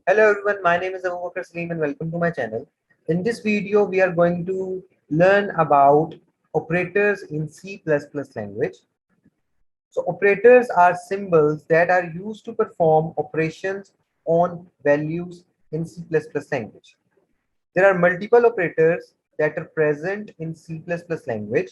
Hello everyone, my name is Abu Salim and welcome to my channel. In this video, we are going to learn about operators in C++ language. So operators are symbols that are used to perform operations on values in C++ language. There are multiple operators that are present in C++ language.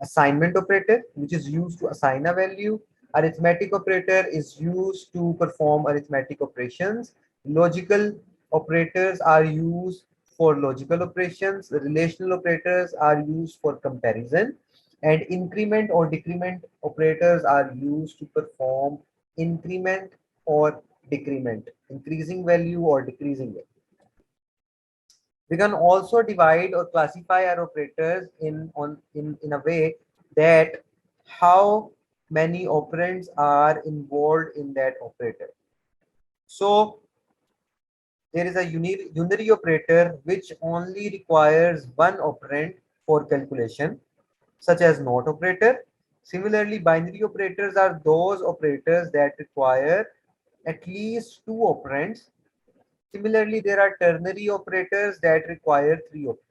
Assignment operator, which is used to assign a value. Arithmetic operator is used to perform arithmetic operations. Logical operators are used for logical operations. Relational operators are used for comparison. And increment or decrement operators are used to perform increment or decrement, increasing value or decreasing value. We can also divide or classify our operators in a way that how many operands are involved in that operator. So there is a unary operator which only requires one operand for calculation, such as not operator. Similarly, binary operators are those operators that require at least two operands. Similarly, there are ternary operators that require three operands.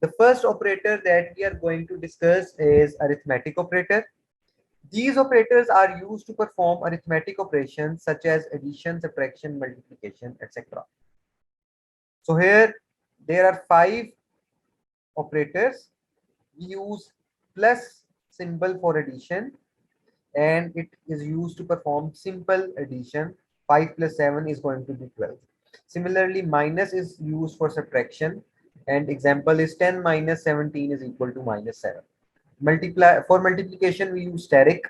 The first operator that we are going to discuss is arithmetic operator. These operators are used to perform arithmetic operations such as addition, subtraction, multiplication, etc. So here there are five operators. We use plus symbol for addition, and it is used to perform simple addition. 5 plus 7 is going to be 12. Similarly, minus is used for subtraction, and example is 10 minus 17 is equal to minus 7. For multiplication we use steric,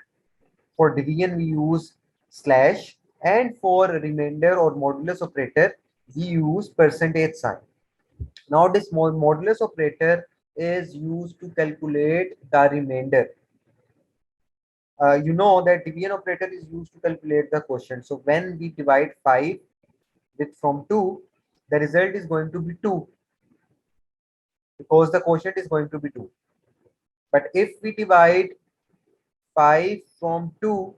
for division we use slash, and for remainder or modulus operator we use percentage sign. Now this modulus operator is used to calculate the remainder. You know that division operator is used to calculate the quotient. So when we divide 5 with from 2, the result is going to be 2 because the quotient is going to be 2. But if we divide 5 from 2,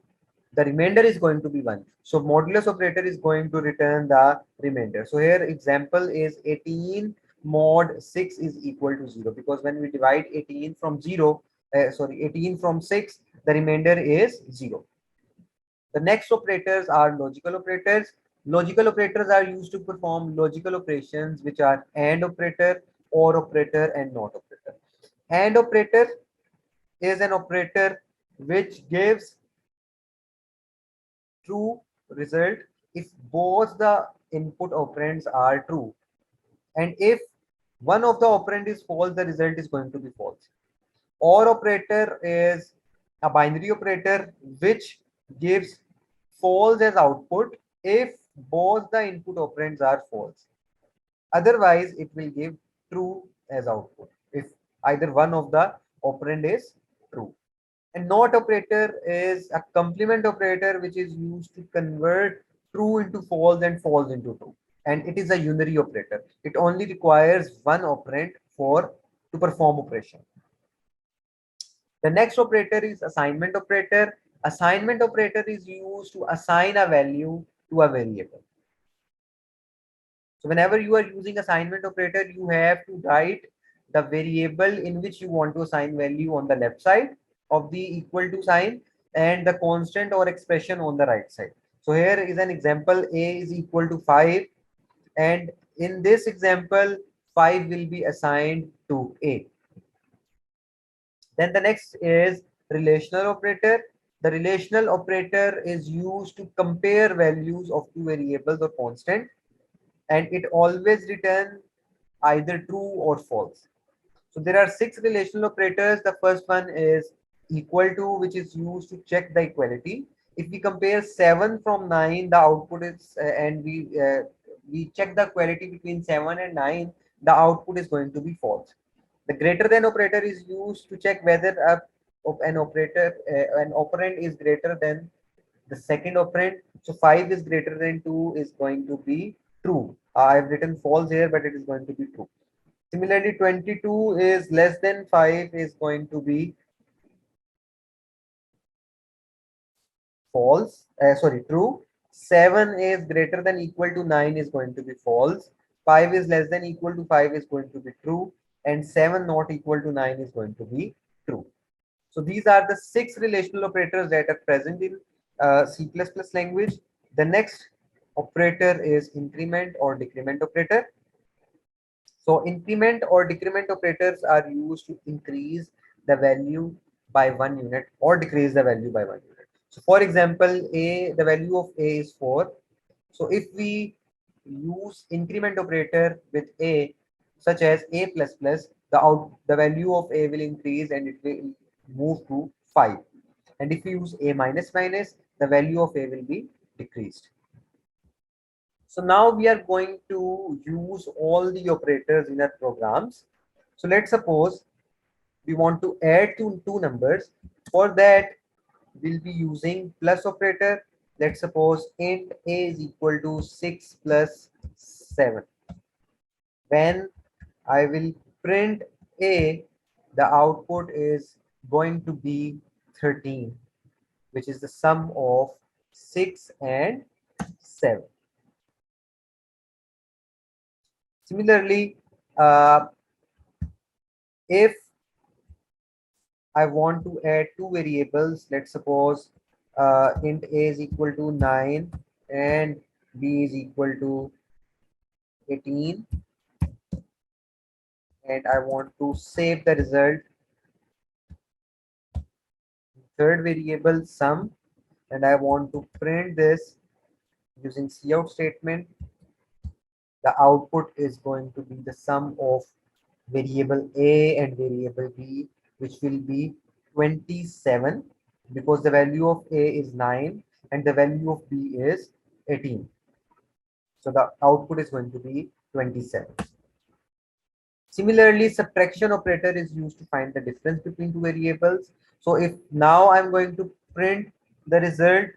the remainder is going to be 1. So modulus operator is going to return the remainder. So here example is 18 mod 6 is equal to 0, because when we divide 18 from 18 from 6, the remainder is 0. The next operators are logical operators. Logical operators are used to perform logical operations which are AND operator, OR operator, and NOT operator. AND operator is an operator which gives true result if both the input operands are true, and if one of the operand is false, the result is going to be false. OR operator is a binary operator which gives false as output if both the input operands are false. Otherwise, it will give true as output if either one of the operand is true. And NOT operator is a complement operator which is used to convert true into false and false into true. And it is a unary operator. It only requires one operand to perform operation. The next operator is assignment operator. Assignment operator is used to assign a value to a variable. So whenever you are using assignment operator, you have to write the variable in which you want to assign value on the left side of the equal to sign, and the constant or expression on the right side. So here is an example: a is equal to 5, and in this example 5 will be assigned to a. Then the next is relational operator. The relational operator is used to compare values of two variables or constant, and it always returns either true or false. So there are 6 relational operators. The first one is equal to, which is used to check the equality. If we compare 7 from 9, the output is and we check the equality between 7 and 9, the output is going to be false. The greater than operator is used to check whether an operand is greater than the second operand. So 5 is greater than 2 is going to be true. I have written false here, but it is going to be true. Similarly, 22 is less than 5 is going to be false, sorry, true. 7 is greater than equal to 9 is going to be false. 5 is less than equal to 5 is going to be true. And 7 not equal to 9 is going to be true. So these are the 6 relational operators that are present in C++ language. The next operator is increment or decrement operator. So increment or decrement operators are used to increase the value by 1 unit or decrease the value by 1 unit. So for example, the value of A is 4. So if we use increment operator with A, such as A++, the value of A will increase and it will move to 5. And if we use A minus minus, the value of A will be decreased. So now we are going to use all the operators in our programs. So let's suppose we want to add two numbers. For that, we'll be using plus operator. Let's suppose int a is equal to 6 plus 7. When I will print a, the output is going to be 13, which is the sum of 6 and 7. Similarly, if I want to add two variables, let's suppose int a is equal to 9 and b is equal to 18, and I want to save the result. Third variable sum, and I want to print this using cout statement. The output is going to be the sum of variable a and variable b, which will be 27, because the value of a is 9 and the value of b is 18. So the output is going to be 27. Similarly, subtraction operator is used to find the difference between two variables. So if now I'm going to print the result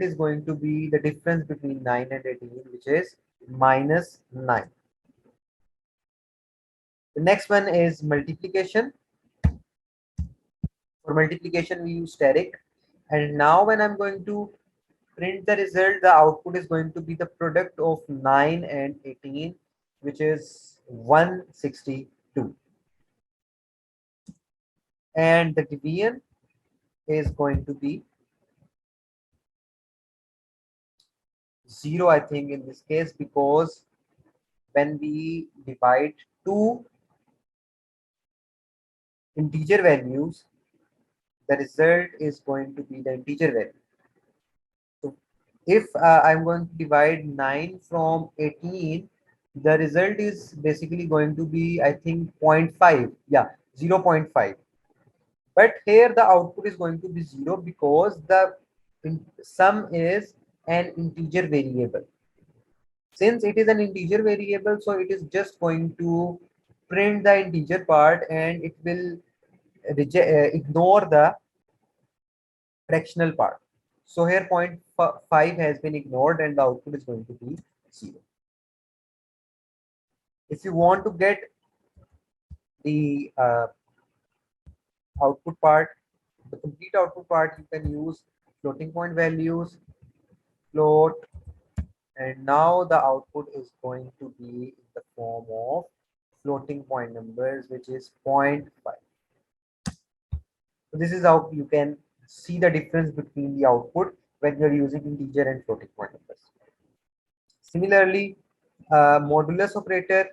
is going to be the difference between 9 and 18, which is minus 9. The next one is multiplication. For multiplication, we use steric. And now when I'm going to print the result, the output is going to be the product of 9 and 18, which is 162. And the division is going to be 0, I think, in this case, because when we divide two integer values, the result is going to be the integer value. So if I'm going to divide 9 from 18, the result is basically going to be, I think, 0.5. Yeah, 0.5. But here the output is going to be 0 because the sum is an integer variable. Since it is an integer variable, so it is just going to print the integer part and it will ignore the fractional part. So here 0.5 has been ignored and the output is going to be 0. If you want to get the output part, the complete output part, you can use floating point values, float, and now the output is going to be in the form of floating point numbers, which is 0.5. So this is how you can see the difference between the output when you're using integer and floating point numbers. Similarly, modulus operator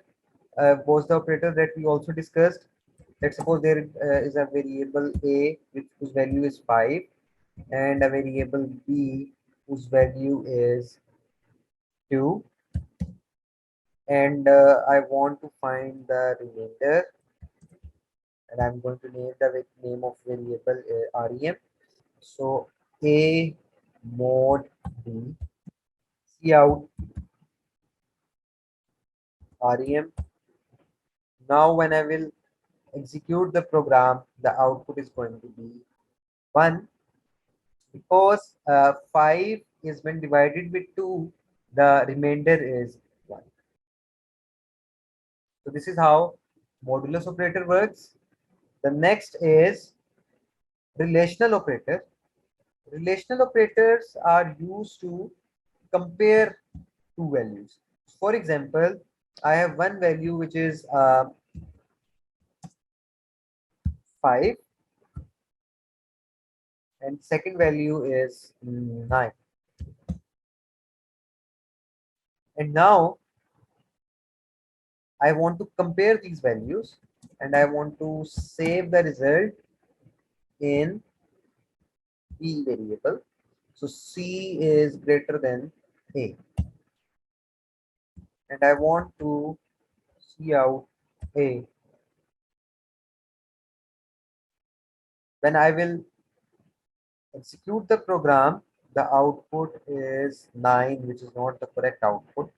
was the operator that we also discussed. Let's suppose there is a variable a whose value is 5 and a variable b whose value is 2, and I want to find the remainder, and I'm going to name the name of variable rem. So a mod b cout rem. Now when I will execute the program, the output is going to be 1, because 5 is when divided with 2, the remainder is 1. So this is how modulus operator works. The next is relational operator. Relational operators are used to compare two values. For example, I have one value which is 5 and second value is 9. And now I want to compare these values and I want to save the result in B variable. So C is greater than A. And I want to see out A. When I will execute the program, the output is 9, which is not the correct output.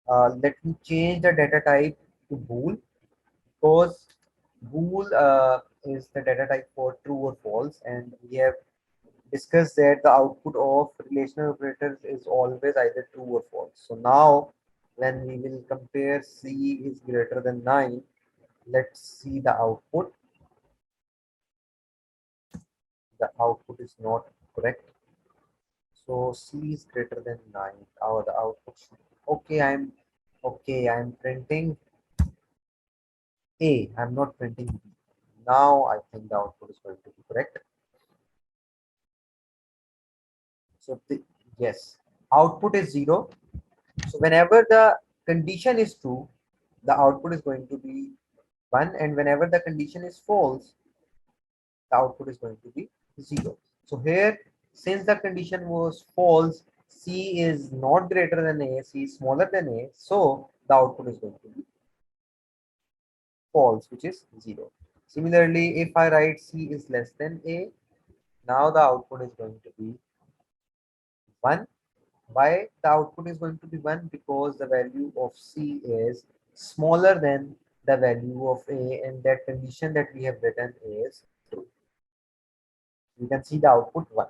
Let me change the data type to bool, because bool is the data type for true or false, and we have discussed that the output of relational operators is always either true or false. So now when we will compare C is greater than 9, let's see the output. The output is not correct. So C is greater than 9. Our the output should, I'm printing A. I'm not printing B. Now I think the output is going to be correct. So yes, output is 0. So whenever the condition is true, the output is going to be 1, and whenever the condition is false, the output is going to be 0. So here, since the condition was false, C is not greater than A, C is smaller than A, so the output is going to be false, which is 0. Similarly, if I write C is less than A, now the output is going to be 1. Why the output is going to be 1? Because the value of C is smaller than the value of A, and that condition that we have written is true. You can see the output 1.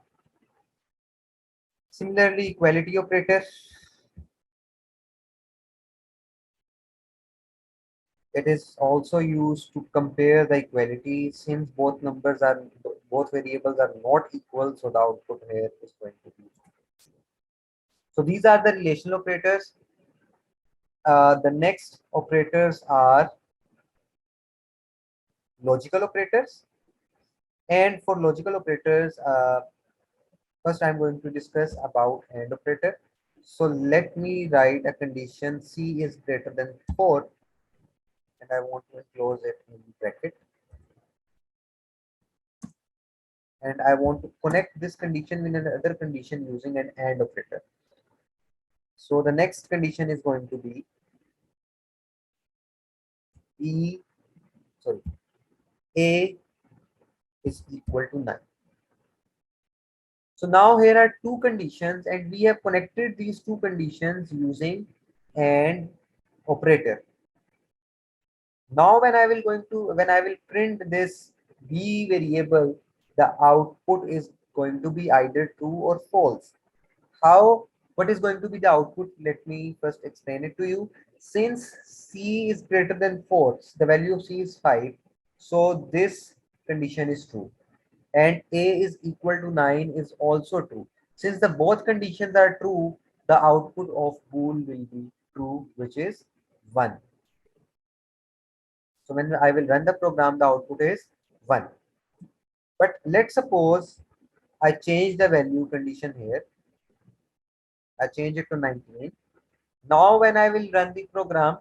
Similarly, equality operator, it is also used to compare the equality. Since both variables are not equal, so the output here is going to be. So these are the relational operators. The next operators are logical operators. And for logical operators, first I'm going to discuss about AND operator. So let me write a condition C is greater than 4, and I want to enclose it in bracket. And I want to connect this condition with another condition using an AND operator. So the next condition is going to be B, sorry, A is equal to 9. So now here are two conditions, and we have connected these two conditions using AND operator. Now when I will print this B variable, the output is going to be either true or false. How? What is going to be the output? Let me first explain it to you. Since C is greater than 4, the value of C is 5, so this condition is true. And A is equal to 9 is also true. Since the both conditions are true, the output of bool will be true, which is 1. So when I will run the program, the output is 1. But let's suppose I change the value condition here. I change it to 19. Now when I will run the program,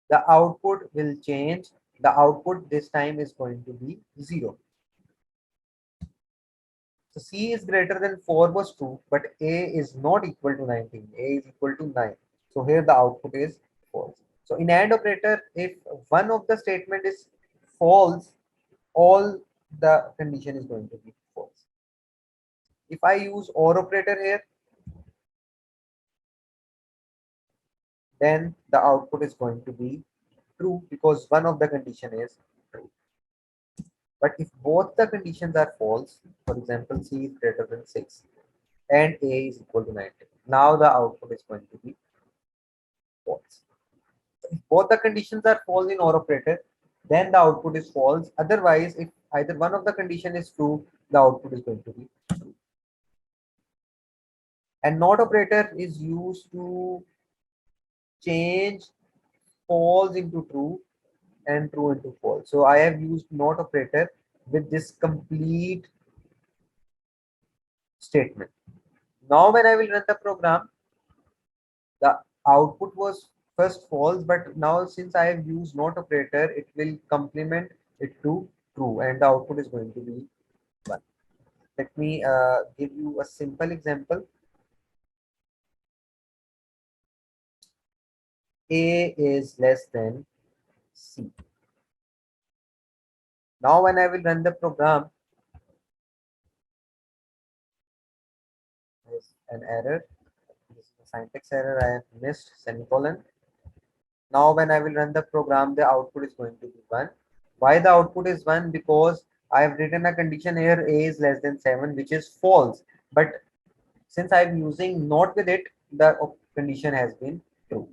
the output will change. The output this time is going to be 0. So C is greater than 4 was true, but A is not equal to 19. A is equal to 9. So here the output is false. So in AND operator, if one of the statement is false, all the condition is going to be false. If I use OR operator here, then the output is going to be true because one of the condition is true. But if both the conditions are false, for example, C is greater than 6 and A is equal to 90, now the output is going to be false. So if both the conditions are false in OR operator, then the output is false. Otherwise, if either one of the condition is true, the output is going to be true. And not operator is used to change false into true and true into false. So I have used not operator with this complete statement. Now when I will run the program, the output was first false, but now since I have used not operator, it will complement it to true and the output is going to be 1. Let me give you a simple example. A is less than C. Now when I will run the program, there is an error. This is a syntax error. I have missed semicolon. Now when I will run the program, the output is going to be 1. Why the output is 1? Because I have written a condition here, A is less than 7, which is false. But since I am using not with it, the condition has been true.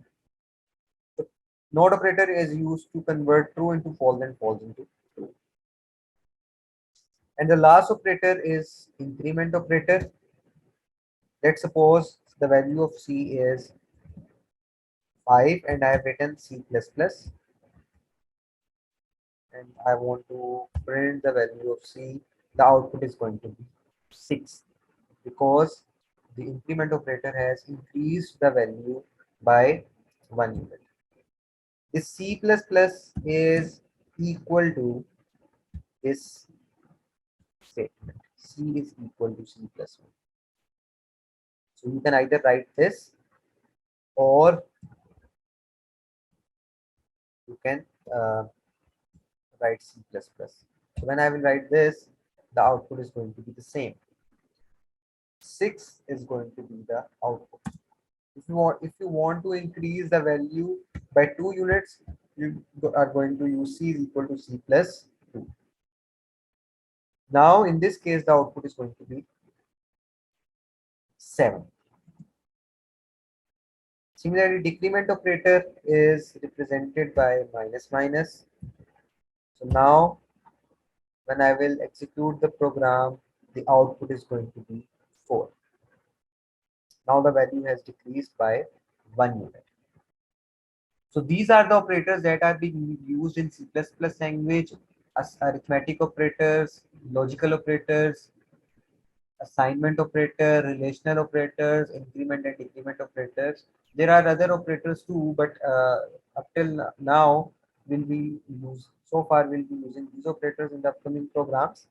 So not operator is used to convert true into false and false into true. And the last operator is increment operator. Let's suppose the value of C is 5 and I have written C++ and I want to print the value of C. The output is going to be 6 because the increment operator has increased the value by 1 unit. This C++ is equal to this statement. C is equal to C++. So you can either write this or you can write C++. So when I will write this, the output is going to be the same. 6 is going to be the output. If you want to increase the value by 2 units, you are going to use C is equal to C plus 2. Now in this case, the output is going to be 7. Similarly, decrement operator is represented by minus minus. So now when I will execute the program, the output is going to be 4. Now the value has decreased by 1 unit. So these are the operators that are being used in C++ language: as arithmetic operators, logical operators, assignment operator, relational operators, increment and decrement operators. There are other operators too, but up till now, so far we'll be using these operators in the upcoming programs.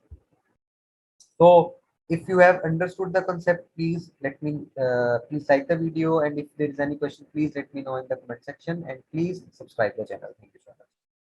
So if you have understood the concept, please please like the video, and if there is any question, please let me know in the comment section, and please subscribe the channel. Thank you.